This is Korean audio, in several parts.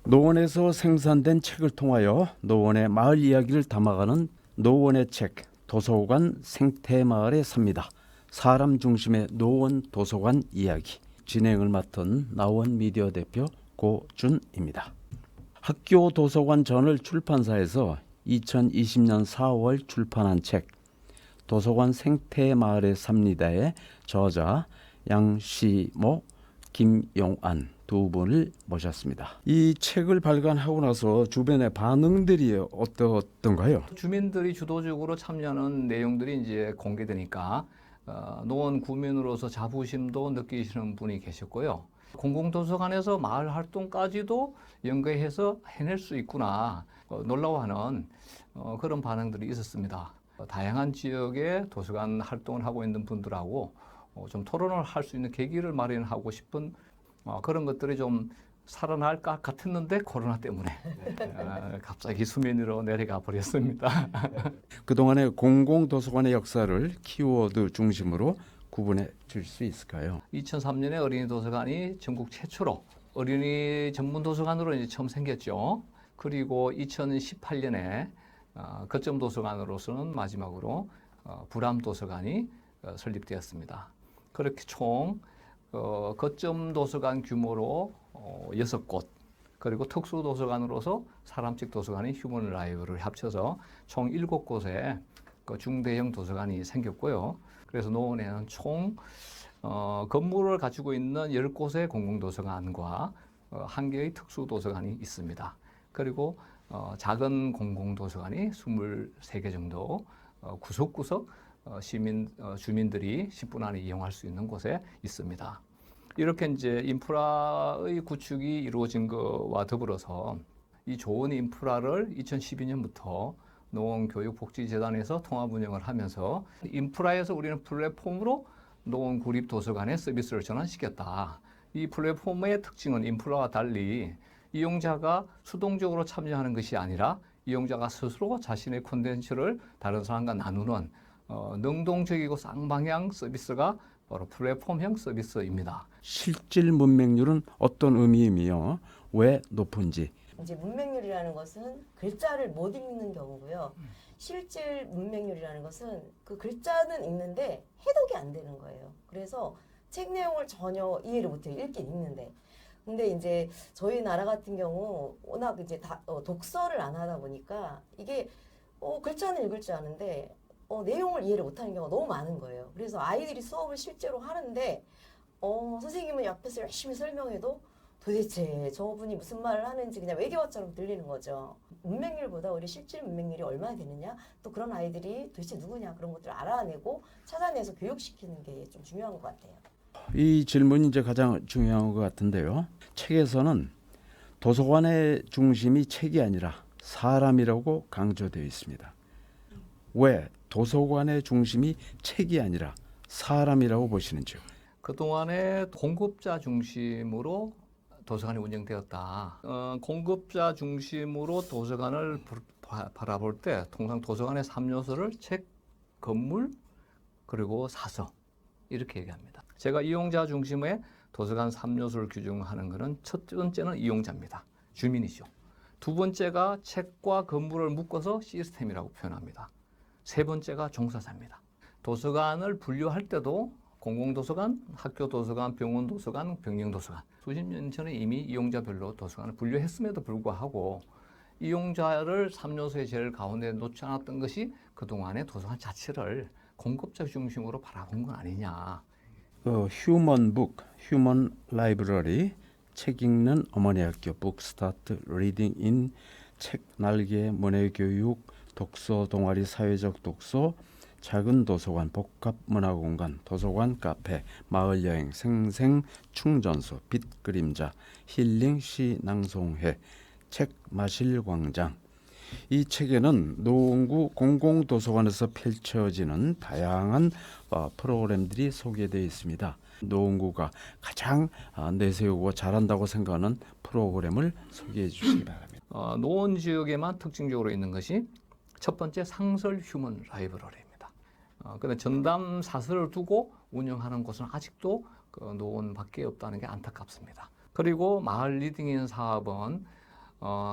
노원에서 생산된 책을 통하여 노원의 마을 이야기를 담아가는 노원의 책, 도서관 생태마을에 삽니다. 사람 중심의 노원 도서관 이야기. 진행을 맡은 나원 미디어 대표 고준입니다. 학교 도서관 저널 출판사에서 2020년 4월 출판한 책 도서관 생태마을에 삽니다의 저자 양시모, 김용안 두 분을 모셨습니다. 이 책을 발간하고 나서 주변의 반응들이 어떻던가요? 주민들이 주도적으로 참여하는 내용들이 이제 공개되니까 노원 구민으로서 자부심도 느끼시는 분이 계셨고요. 공공도서관에서 마을 활동까지도 연계해서 해낼 수 있구나 놀라워하는 그런 반응들이 있었습니다. 다양한 지역의 도서관 활동을 하고 있는 분들하고 좀 토론을 할 수 있는 계기를 마련하고 싶은 그런 것들이 좀 살아날 것 같았는데 코로나 때문에 갑자기 수면 위로 내려가 버렸습니다. 그동안의 공공도서관의 역사를 키워드 중심으로 구분해 줄 수 있을까요? 2003년에 어린이 도서관이 전국 최초로 어린이 전문 도서관으로 이제 처음 생겼죠. 그리고 2018년에 거점 도서관으로서는 마지막으로 불암 도서관이 설립되었습니다. 그렇게 총 거점 도서관 규모로 6곳, 그리고 특수 도서관으로서 사람식 도서관인 휴먼 라이브를 합쳐서 총 7곳의 중대형 도서관이 생겼고요. 그래서 노원에는 총 건물을 가지고 있는 10곳의 공공도서관과 1개의 특수도서관이 있습니다. 그리고 작은 공공도서관이 23개 정도 구석구석 주민들이 10분 안에 이용할 수 있는 곳에 있습니다. 이렇게 이제 인프라의 구축이 이루어진 것과 더불어서 이 좋은 인프라를 2012년부터 노원교육복지재단에서 통합 운영을 하면서 인프라에서 우리는 플랫폼으로 노원구립도서관의 서비스를 전환시켰다. 이 플랫폼의 특징은 인프라와 달리 이용자가 수동적으로 참여하는 것이 아니라 이용자가 스스로 자신의 콘텐츠를 다른 사람과 나누는 능동적이고 쌍방향 서비스가 바로 플랫폼형 서비스입니다. 실질 문맹률은 어떤 의미이며 왜 높은지. 이제 문맹률이라는 것은 글자를 못 읽는 경우고요. 실질 문맹률이라는 것은 그 글자는 읽는데 해독이 안 되는 거예요. 그래서 책 내용을 전혀 이해를 못해요. 읽긴 읽는데. 근데 이제 저희 나라 같은 경우 워낙 이제 독서를 안 하다 보니까 이게 글자는 읽을 줄 아는데 내용을 이해를 못하는 경우가 너무 많은 거예요. 그래서 아이들이 수업을 실제로 하는데 선생님은 옆에서 열심히 설명해도 도대체 저분이 무슨 말을 하는지 그냥 외계어처럼 들리는 거죠. 문맹률보다 우리 실질 문맹률이 얼마나 되느냐, 또 그런 아이들이 도대체 누구냐 그런 것들을 알아내고 찾아내서 교육시키는 게 좀 중요한 것 같아요. 이 질문이 이제 가장 중요한 것 같은데요. 책에서는 도서관의 중심이 책이 아니라 사람이라고 강조되어 있습니다. 왜 도서관의 중심이 책이 아니라 사람이라고 보시는지요? 그동안에 공급자 중심으로 도서관이 운영되었다. 공급자 중심으로 도서관을 바라볼 때 통상 도서관의 3요소를 책, 건물, 그리고 사서 이렇게 얘기합니다. 제가 이용자 중심의 도서관 3요소를 규정하는 것은 첫 번째는 이용자입니다. 주민이죠. 두 번째가 책과 건물을 묶어서 시스템이라고 표현합니다. 세 번째가 종사자입니다. 도서관을 분류할 때도 공공도서관, 학교도서관, 병원도서관, 병영도서관 수십 년 전에 이미 이용자별로 도서관을 분류했음에도 불구하고 이용자를 3요소의 제일 가운데 놓지 않았던 것이 그동안의 도서관 자체를 공급자 중심으로 바라본 건 아니냐. 휴먼 북, 휴먼 라이브러리, 책 읽는 어머니 학교, 북 스타트 리딩 인, 책 날개 문해교육, 독서 동아리 사회적 독서, 작은 도서관, 복합 문화공간, 도서관 카페, 마을 여행, 생생 충전소, 빛 그림자, 힐링 시 낭송회, 책 마실 광장. 이 책에는 노원구 공공도서관에서 펼쳐지는 다양한 프로그램들이 소개되어 있습니다. 노원구가 가장 내세우고 잘한다고 생각하는 프로그램을 소개해 주시기 바랍니다. 노원 지역에만 특징적으로 있는 것이 첫 번째 상설 휴먼 라이브러리입니다. 그런데 전담 사설을 두고 운영하는 곳은 아직도 노원밖에 없다는 게 안타깝습니다. 그리고 마을 리딩인 사업은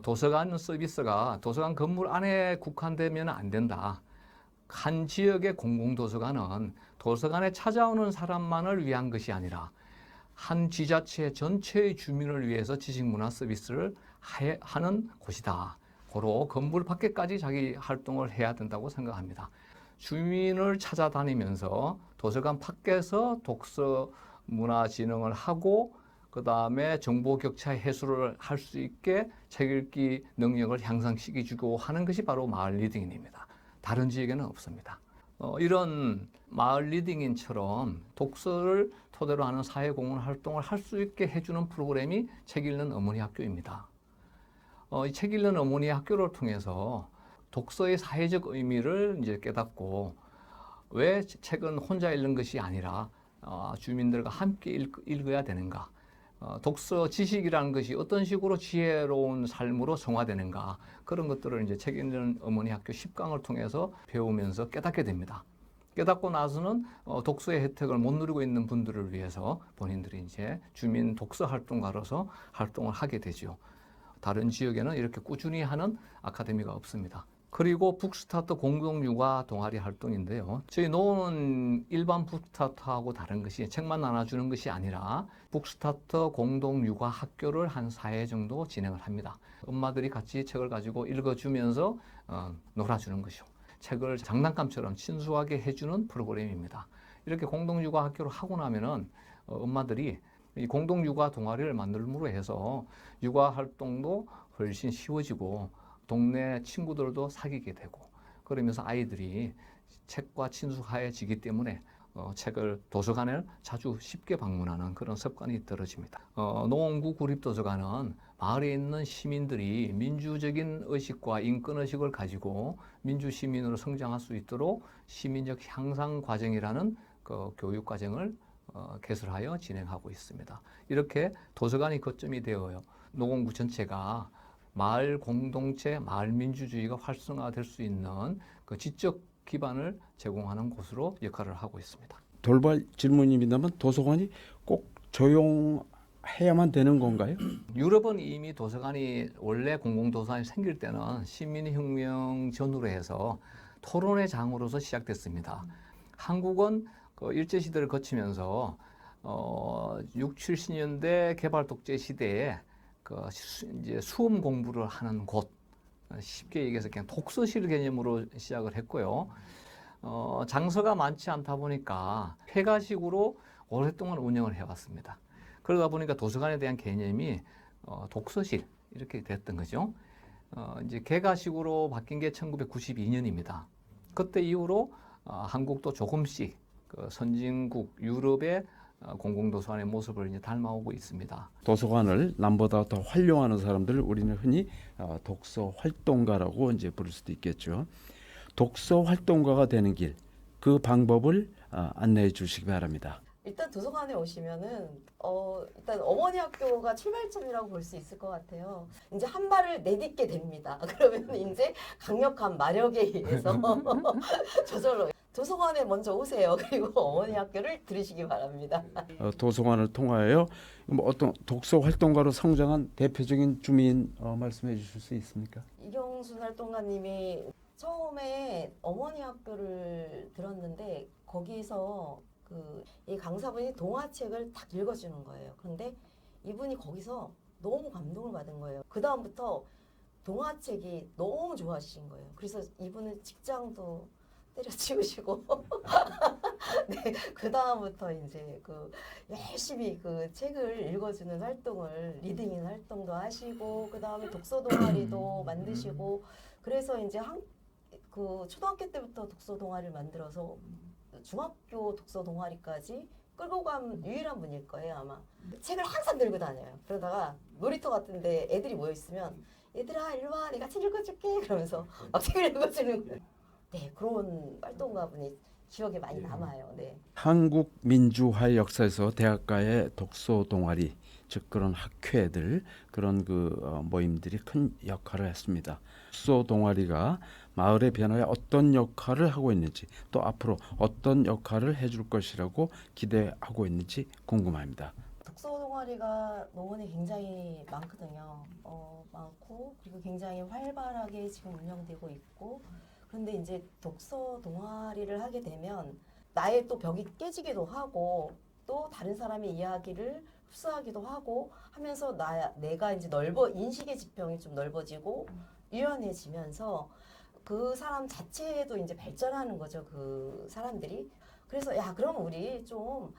도서관 서비스가 도서관 건물 안에 국한되면 안 된다. 한 지역의 공공도서관은 도서관에 찾아오는 사람만을 위한 것이 아니라 한 지자체 전체의 주민을 위해서 지식문화 서비스를 하는 곳이다. 고로 건물 밖에까지 자기 활동을 해야 된다고 생각합니다. 주민을 찾아다니면서 도서관 밖에서 독서 문화 진흥을 하고 그 다음에 정보 격차 해소를 할 수 있게 책 읽기 능력을 향상시켜주고 하는 것이 바로 마을 리딩인입니다. 다른 지역에는 없습니다. 이런 마을 리딩인처럼 독서를 토대로 하는 사회공헌 활동을 할 수 있게 해주는 프로그램이 책 읽는 어머니 학교입니다. 이 책 읽는 어머니 학교를 통해서 독서의 사회적 의미를 이제 깨닫고 왜 책은 혼자 읽는 것이 아니라 주민들과 함께 읽어야 되는가? 독서 지식이라는 것이 어떤 식으로 지혜로운 삶으로 성화되는가? 그런 것들을 이제 책 읽는 어머니 학교 10강을 통해서 배우면서 깨닫게 됩니다. 깨닫고 나서는 독서의 혜택을 못 누리고 있는 분들을 위해서 본인들이 이제 주민 독서 활동가로서 활동을 하게 되죠. 다른 지역에는 이렇게 꾸준히 하는 아카데미가 없습니다. 그리고 북스타트 공동육아 동아리 활동인데요. 저희 노는 일반 북스타트하고 다른 것이 책만 나눠주는 것이 아니라 북스타트 공동육아 학교를 한 4회 정도 진행을 합니다. 엄마들이 같이 책을 가지고 읽어주면서 놀아주는 것이죠. 책을 장난감처럼 친숙하게 해주는 프로그램입니다. 이렇게 공동육아 학교를 하고 나면은 엄마들이 이 공동육아 동아리를 만들므로 해서 육아 활동도 훨씬 쉬워지고 동네 친구들도 사귀게 되고 그러면서 아이들이 책과 친숙해지기 때문에 책을 도서관을 자주 쉽게 방문하는 그런 습관이 들어집니다. 노원구 구립도서관은 마을에 있는 시민들이 민주적인 의식과 인권의식을 가지고 민주시민으로 성장할 수 있도록 시민적 향상 과정이라는 그 교육과정을 개설하여 진행하고 있습니다. 이렇게 도서관이 거점이 되어요. 노원구 전체가 마을 공동체, 마을 민주주의가 활성화될 수 있는 그 지적 기반을 제공하는 곳으로 역할을 하고 있습니다. 돌발 질문입니다만 도서관이 꼭 조용해야만 되는 건가요? 유럽은 이미 도서관이 원래 공공도서관이 생길 때는 시민혁명 전후로 해서 토론의 장으로서 시작됐습니다. 한국은 그 일제시대를 거치면서 6, 70년대 개발독재 시대에 이제 수험 공부를 하는 곳, 쉽게 얘기해서 그냥 독서실 개념으로 시작을 했고요. 장소가 많지 않다 보니까 폐가식으로 오랫동안 운영을 해왔습니다. 그러다 보니까 도서관에 대한 개념이 독서실 이렇게 됐던 거죠. 이제 개가식으로 바뀐 게 1992년입니다. 그때 이후로 한국도 조금씩 그 선진국 유럽의 공공도서관의 모습을 이제 닮아오고 있습니다. 도서관을 남보다 더 활용하는 사람들을 우리는 흔히 독서 활동가라고 이제 부를 수도 있겠죠. 독서 활동가가 되는 길, 그 방법을 안내해 주시기 바랍니다. 일단 도서관에 오시면은 일단 어머니 학교가 출발점이라고 볼 수 있을 것 같아요. 이제 한 발을 내딛게 됩니다. 그러면 이제 강력한 마력에 의해서 저절로 도서관에 먼저 오세요. 그리고 어머니 학교를 들으시기 바랍니다. 도서관을 통하여 어떤 독서 활동가로 성장한 대표적인 주민 말씀해 주실 수 있습니까? 이경순 활동가님이 처음에 어머니 학교를 들었는데 거기서 이 강사분이 동화책을 딱 읽어주는 거예요. 그런데 이분이 거기서 너무 감동을 받은 거예요. 그 다음부터 동화책이 너무 좋아하신 거예요. 그래서 이분은 직장도 때려치우시고 네, 그 다음부터 이제 열심히 책을 읽어주는 활동을 리딩인 활동도 하시고 그 다음에 독서 동아리도 만드시고 그래서 이제 초등학교 때부터 독서 동아리를 만들어서 중학교 독서 동아리까지 끌고 간 유일한 분일 거예요 아마. 책을 항상 들고 다녀요. 그러다가 놀이터 같은데 애들이 모여 있으면 얘들아 일로 와 내가 책 읽어줄게 그러면서 막 책을 읽어주는 거예요. 네, 그런 활동가분이 기억에 많이 남아요. 네. 한국 민주화 역사에서 대학가의 독서 동아리, 즉 그런 학회들, 그런 모임들이 큰 역할을 했습니다. 독서 동아리가 마을의 변화에 어떤 역할을 하고 있는지, 또 앞으로 어떤 역할을 해줄 것이라고 기대하고 있는지 궁금합니다. 독서 동아리가 노원에 굉장히 많거든요. 많고 그리고 굉장히 활발하게 지금 운영되고 있고 그런데 이제 독서 동아리를 하게 되면 나의 또 벽이 깨지기도 하고 또 다른 사람의 이야기를 흡수하기도 하고 하면서 내가 이제 인식의 지평이 좀 넓어지고 유연해지면서 그 사람 자체도 이제 발전하는 거죠. 그 사람들이. 그래서 야, 그럼 우리 좀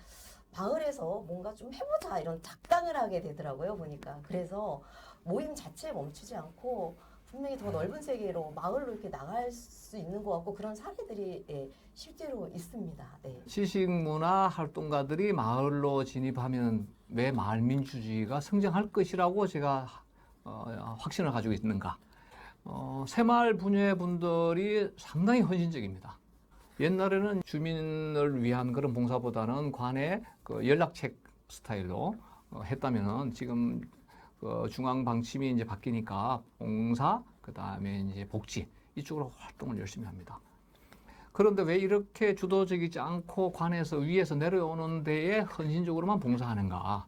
마을에서 뭔가 좀 해보자 이런 작당을 하게 되더라고요. 보니까. 그래서 모임 자체에 멈추지 않고 분명히 더 넓은 세계로 마을로 이렇게 나갈 수 있는 것 같고 그런 사례들이 예, 실제로 있습니다. 네. 시식문화 활동가들이 마을로 진입하면 왜 마을 민주주의가 성장할 것이라고 제가 확신을 가지고 있는가. 새마을 분녀분들이 상당히 헌신적입니다. 옛날에는 주민을 위한 그런 봉사보다는 관의 그 연락책 스타일로 했다면은 지금 중앙 방침이 이제 바뀌니까 봉사, 그 다음에 이제 복지 이쪽으로 활동을 열심히 합니다. 그런데 왜 이렇게 주도적이지 않고 관에서 위에서 내려오는 데에 헌신적으로만 봉사하는가?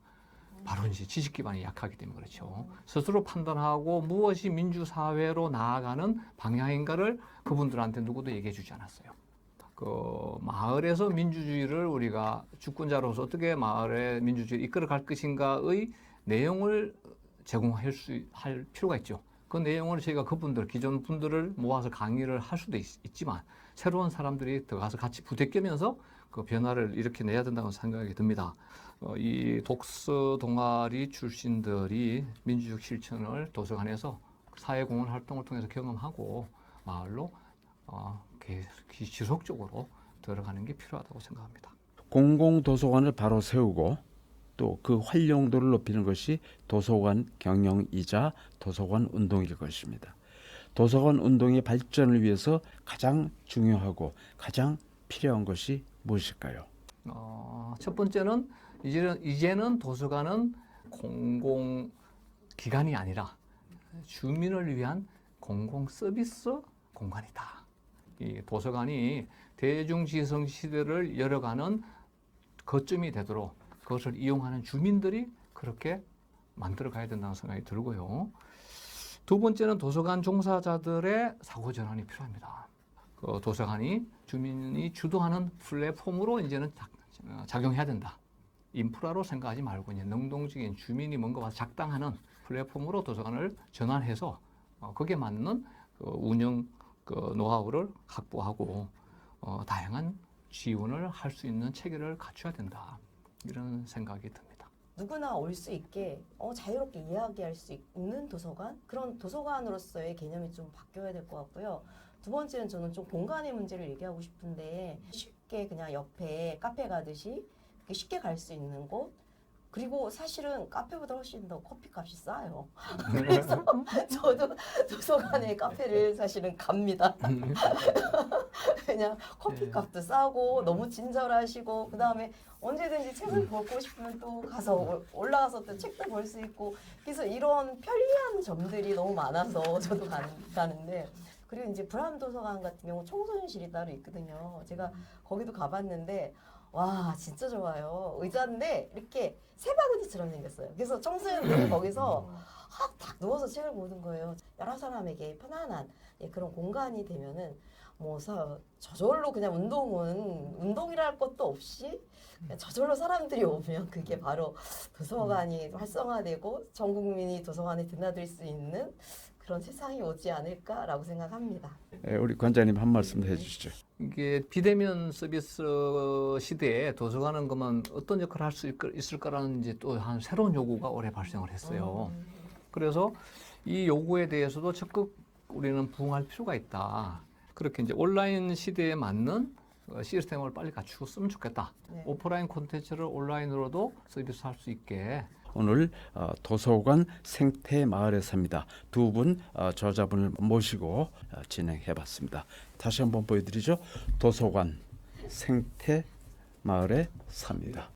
바로 이제 지식 기반이 약하기 때문에 그렇죠. 스스로 판단하고 무엇이 민주사회로 나아가는 방향인가를 그분들한테 누구도 얘기해 주지 않았어요. 그 마을에서 민주주의를 우리가 주권자로서 어떻게 마을의 민주주의를 이끌어 갈 것인가의 내용을 제공할 필요가 있죠. 그 내용을 저희가 그분들, 기존 분들을 모아서 강의를 할 수도 있지만 새로운 사람들이 들어가서 같이 부대끼면서 그 변화를 이렇게 내야 된다고 생각이 듭니다. 이 독서 동아리 출신들이 민주적 실천을 도서관에서 사회공헌 활동을 통해서 경험하고 마을로 지속적으로 들어가는 게 필요하다고 생각합니다. 공공도서관을 바로 세우고 또 그 활용도를 높이는 것이 도서관 경영이자 도서관 운동일 것입니다. 도서관 운동의 발전을 위해서 가장 중요하고 가장 필요한 것이 무엇일까요? 첫 번째는 이제는 도서관은 공공기관이 아니라 주민을 위한 공공 서비스 공간이다. 이 도서관이 대중지성 시대를 열어가는 거점이 되도록 그것을 이용하는 주민들이 그렇게 만들어 가야 된다는 생각이 들고요. 두 번째는 도서관 종사자들의 사고 전환이 필요합니다. 그 도서관이 주민이 주도하는 플랫폼으로 이제는 작용해야 된다. 인프라로 생각하지 말고 이제 능동적인 주민이 뭔가 와서 작당하는 플랫폼으로 도서관을 전환해서 거기에 맞는 그 운영 노하우를 확보하고 다양한 지원을 할 수 있는 체계를 갖춰야 된다. 이런 생각이 듭니다. 누구나 올 수 있게 자유롭게 이야기할 수 있는 도서관? 그런 도서관으로서의 개념이 좀 바뀌어야 될 것 같고요. 두 번째는 저는 좀 공간의 문제를 얘기하고 싶은데 쉽게 그냥 옆에 카페 가듯이 쉽게 갈 수 있는 곳 그리고 사실은 카페보다 훨씬 더 커피값이 싸요. 그래서 저도 도서관에 카페를 사실은 갑니다. 그냥 커피값도 싸고 너무 친절하시고 그 다음에 언제든지 책을 보고 싶으면 또 가서 올라가서 또 책도 볼 수 있고 그래서 이런 편리한 점들이 너무 많아서 저도 가는데 그리고 이제 브람 도서관 같은 경우 청소년실이 따로 있거든요. 제가 거기도 가봤는데 와 진짜 좋아요. 의자인데 이렇게 세 바구니처럼 생겼어요. 그래서 청소년들이 거기서 딱 누워서 책을 보는 거예요. 여러 사람에게 편안한 그런 공간이 되면은 뭐 저절로 그냥 운동이라 할 것도 없이 그냥 저절로 사람들이 오면 그게 바로 도서관이 활성화되고 전 국민이 도서관에 드나들 수 있는 그런 세상이 오지 않을까라고 생각합니다. 우리 관장님 한 말씀 해주시죠. 이게 비대면 서비스 시대에 도서관은 그러면 어떤 역할을 할 수 있을까라는 이제 또 한 새로운 요구가 올해 발생을 했어요. 그래서 이 요구에 대해서도 적극 우리는 부응할 필요가 있다. 그렇게 이제 온라인 시대에 맞는 시스템을 빨리 갖추었으면 좋겠다. 네. 오프라인 콘텐츠를 온라인으로도 서비스할 수 있게. 오늘 도서관 생태 마을에 삽니다. 두 분 저자분을 모시고 진행해봤습니다. 다시 한번 보여드리죠. 도서관 생태 마을에 삽니다.